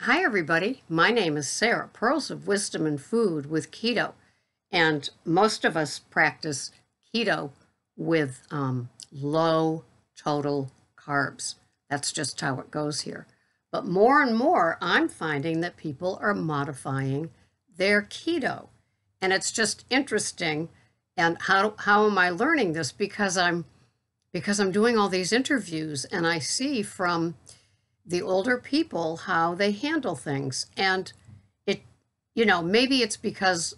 Hi, everybody. My name is Sarah, Pearls of Wisdom and Food with Keto. And most of us practice keto with low total carbs. That's just how it goes here. But more and more, I'm finding that people are modifying their keto. And it's just interesting. And how am I learning this? Because I'm doing all these interviews and I see from the older people how they handle things. And it, maybe it's because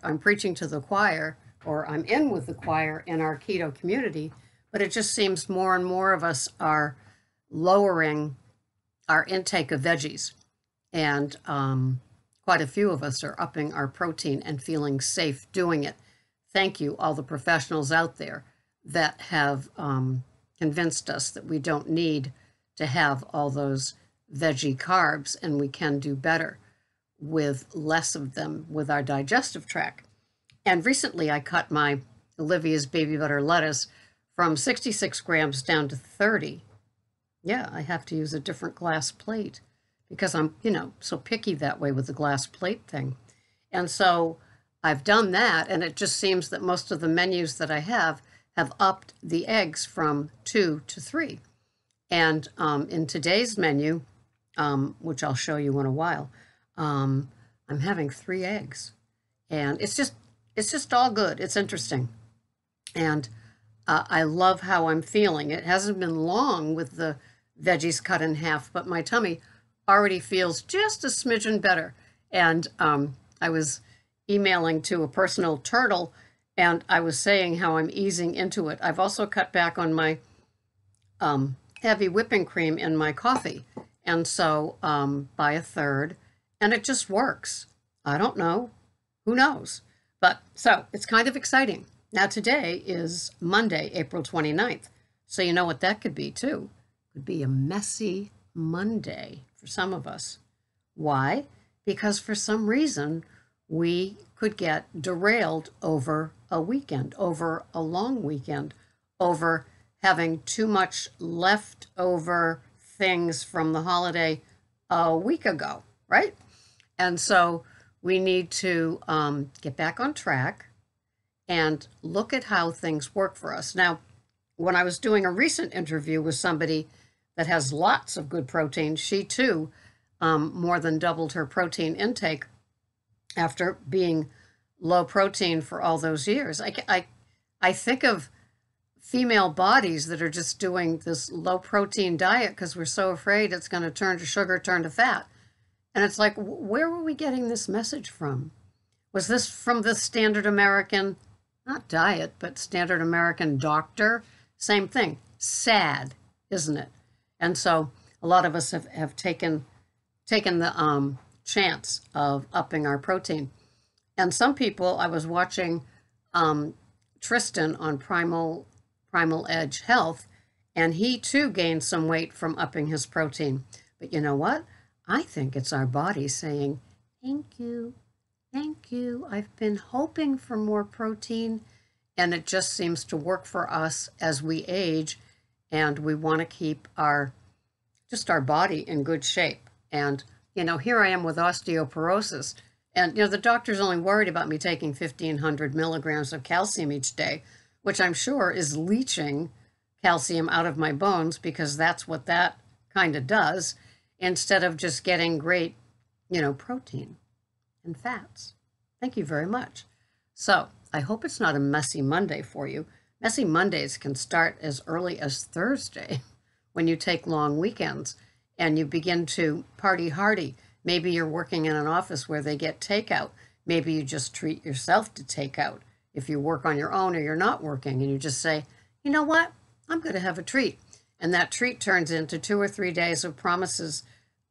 I'm preaching to the choir or I'm in with the choir in our keto community, but it just seems more and more of us are lowering our intake of veggies. And quite a few of us are upping our protein and feeling safe doing it. Thank you, all the professionals out there that have convinced us that we don't need to have all those veggie carbs and we can do better with less of them with our digestive tract. And recently I cut my Olivia's baby butter lettuce from 66 grams down to 30. Yeah, I have to use a different glass plate because I'm, so picky that way with the glass plate thing. And so I've done that, and it just seems that most of the menus that I have upped the eggs from 2 to 3. And in today's menu, which I'll show you in a while, I'm having 3 eggs, and it's just all good. It's interesting, and I love how I'm feeling. It hasn't been long with the veggies cut in half, but my tummy already feels just a smidgen better. And I was emailing to a personal turtle, and I was saying how I'm easing into it. I've also cut back on my heavy whipping cream in my coffee, and so by a third, and it just works. I don't know, who knows, but so it's kind of exciting. Now today is Monday, April 29th, so you know what that could be too. Could be a messy Monday for some of us. Why? Because for some reason we could get derailed over a weekend, over a long weekend, over having too much leftover things from the holiday a week ago, right? And so we need to get back on track and look at how things work for us. Now, when I was doing a recent interview with somebody that has lots of good protein, she too more than doubled her protein intake after being low protein for all those years. I think of female bodies that are just doing this low protein diet because we're so afraid it's going to turn to sugar, turn to fat. And it's like, where were we getting this message from? Was this from the standard American, not diet, but standard American doctor? Same thing. Sad, isn't it? And so a lot of us have taken the chance of upping our protein. And some people, I was watching Tristan on Primal Edge Health, and he too gained some weight from upping his protein. But you know what? I think it's our body saying, thank you, I've been hoping for more protein, and it just seems to work for us as we age, and we want to keep our body in good shape. And here I am with osteoporosis, and the doctor's only worried about me taking 1,500 milligrams of calcium each day, which I'm sure is leaching calcium out of my bones because that's what that kind of does, instead of just getting great, protein and fats. Thank you very much. So I hope it's not a messy Monday for you. Messy Mondays can start as early as Thursday when you take long weekends and you begin to party hardy. Maybe you're working in an office where they get takeout. Maybe you just treat yourself to takeout. If you work on your own or you're not working and you just say, you know what, I'm going to have a treat. And that treat turns into 2 or 3 days of promises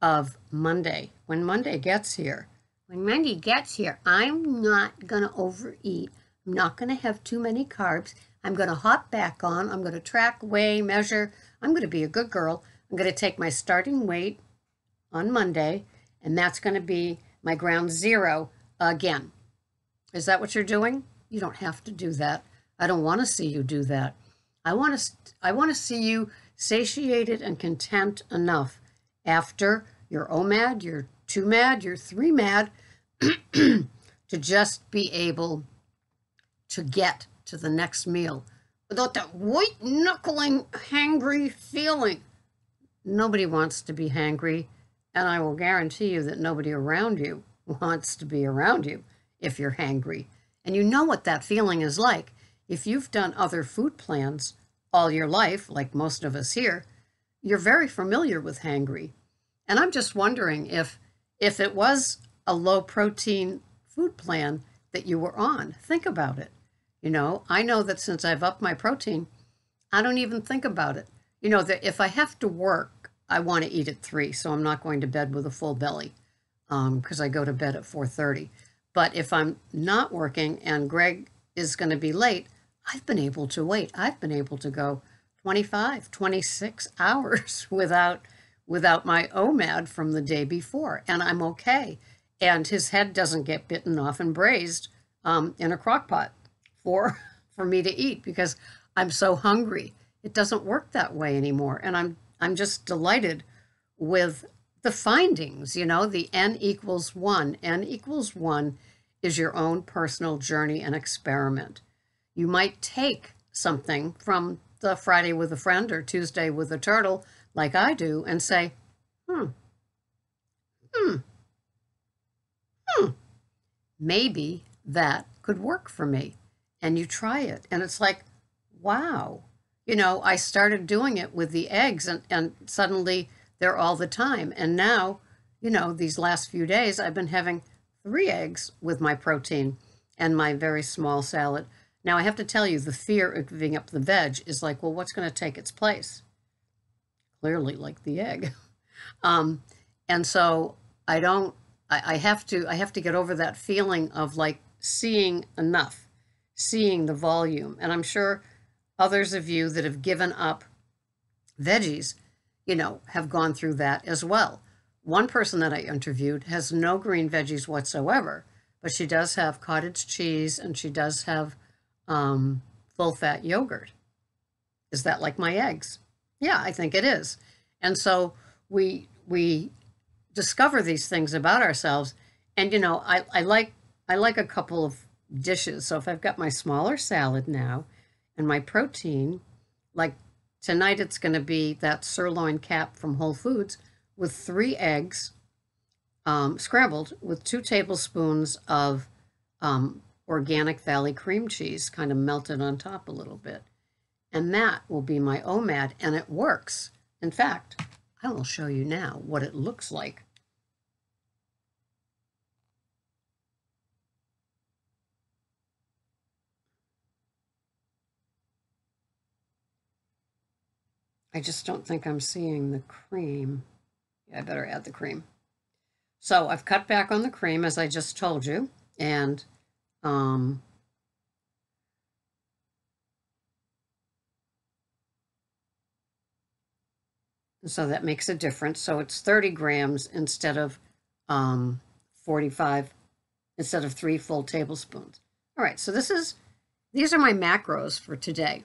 of Monday. When Monday gets here, I'm not going to overeat. I'm not going to have too many carbs. I'm going to hop back on. I'm going to track, weigh, measure. I'm going to be a good girl. I'm going to take my starting weight on Monday, and that's going to be my ground zero again. Is that what you're doing? You don't have to do that. I don't want to see you do that. I want to see you satiated and content enough after your OMAD, your 2MAD, your 3MAD, to just be able to get to the next meal without that white knuckling hangry feeling. Nobody wants to be hangry, and I will guarantee you that nobody around you wants to be around you if you're hangry. And you know what that feeling is like. If you've done other food plans all your life, like most of us here, you're very familiar with hangry. And I'm just wondering if it was a low protein food plan that you were on, think about it. You know, I know that since I've upped my protein, I don't even think about it. You know, that if I have to work, I want to eat at 3, so I'm not going to bed with a full belly because I go to bed at 4:30. But if I'm not working and Greg is going to be late, I've been able to wait. I've been able to go 25, 26 hours without my OMAD from the day before, and I'm okay. And his head doesn't get bitten off and braised in a crock pot for me to eat because I'm so hungry. It doesn't work that way anymore, and I'm just delighted with the findings. You know, the N equals 1. N equals 1 is your own personal journey and experiment. You might take something from the Friday with a friend or Tuesday with a turtle, like I do, and say, maybe that could work for me. And you try it, and it's like, wow. You know, I started doing it with the eggs, and suddenly they're all the time. And now, you know, these last few days, I've been having 3 eggs with my protein and my very small salad. Now, I have to tell you, the fear of giving up the veg is like, well, what's going to take its place? Clearly, like the egg. And so I have to get over that feeling of like seeing enough, seeing the volume. And I'm sure others of you that have given up veggies, you know, have gone through that as well. One person that I interviewed has no green veggies whatsoever, but she does have cottage cheese and she does have full-fat yogurt. Is that like my eggs? Yeah, I think it is. And so we discover these things about ourselves. And, you know, I like a couple of dishes. So if I've got my smaller salad now and my protein, like tonight it's going to be that sirloin cap from Whole Foods with 3 eggs scrambled with 2 tablespoons of organic Valley cream cheese, kind of melted on top a little bit. And that will be my OMAD, and it works. In fact, I will show you now what it looks like. I just don't think I'm seeing the cream. Yeah, I better add the cream. So I've cut back on the cream, as I just told you, and so that makes a difference. So it's 30 grams instead of 45, instead of 3 full tablespoons. All right, so these are my macros for today.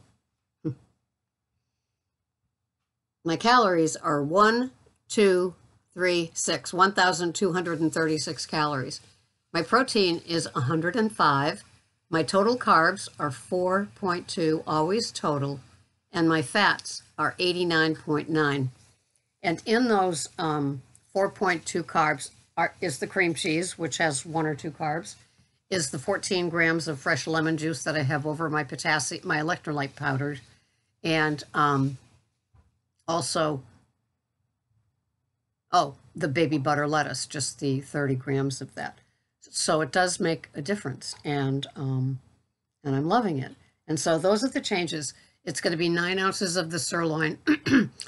My calories are 1, 2, 3, 6, 1,236 calories. My protein is 105. My total carbs are 4.2, always total, and my fats are 89.9. And in those 4.2 carbs is the cream cheese, which has 1 or 2 carbs, is the 14 grams of fresh lemon juice that I have over my potassium, my electrolyte powder, and also, the baby butter lettuce, just the 30 grams of that. So it does make a difference, and I'm loving it. And so those are the changes. It's going to be 9 ounces of the sirloin,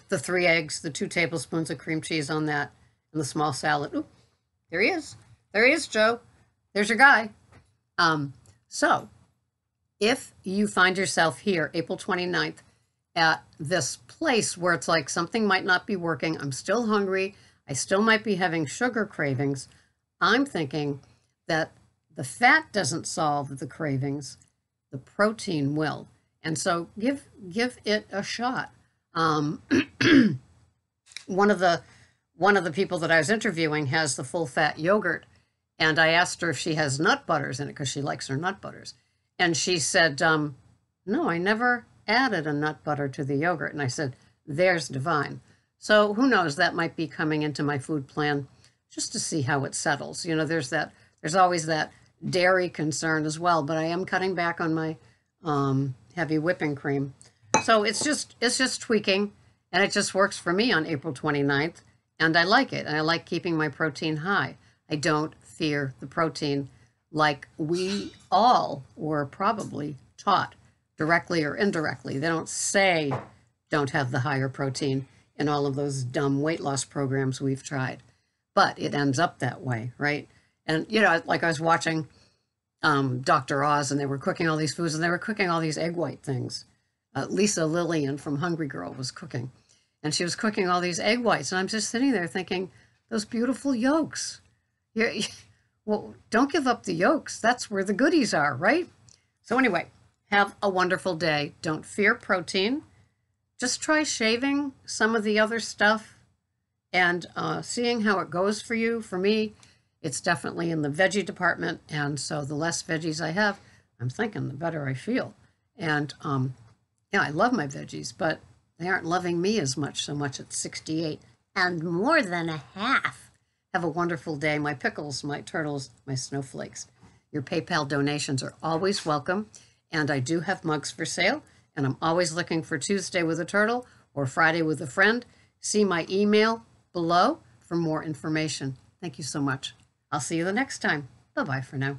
the 3 eggs, the 2 tablespoons of cream cheese on that, and the small salad. Ooh, there he is. There he is, Joe. There's your guy. So if you find yourself here, April 29th, at this place where it's like something might not be working, I'm still hungry, I still might be having sugar cravings, I'm thinking that the fat doesn't solve the cravings, the protein will. And so give it a shot. One of the one of the people that I was interviewing has the full fat yogurt. And I asked her if she has nut butters in it because she likes her nut butters. And she said, no, I never added a nut butter to the yogurt. And I said, there's divine. So who knows, that might be coming into my food plan just to see how it settles. You know, there's always that dairy concern as well, but I am cutting back on my heavy whipping cream. So it's just tweaking, and it just works for me on April 29th, and I like it, and I like keeping my protein high. I don't fear the protein like we all were probably taught, directly or indirectly. They don't say don't have the higher protein in all of those dumb weight loss programs we've tried, but it ends up that way, right? And, you know, like I was watching Dr. Oz, and they were cooking all these foods, and they were cooking all these egg white things. Lisa Lillian from Hungry Girl was cooking, and she was cooking all these egg whites, and I'm just sitting there thinking, those beautiful yolks. Well, don't give up the yolks. That's where the goodies are, right? So anyway, have a wonderful day. Don't fear protein. Just try shaving some of the other stuff and seeing how it goes for you. For me, it's definitely in the veggie department, and so the less veggies I have, I'm thinking the better I feel. And yeah, I love my veggies, but they aren't loving me as much, so much at 68 and more than a half. Have a wonderful day. My pickles, my turtles, my snowflakes. Your PayPal donations are always welcome, and I do have mugs for sale, and I'm always looking for Tuesday with a Turtle or Friday with a Friend. See my email below for more information. Thank you so much. I'll see you the next time. Bye-bye for now.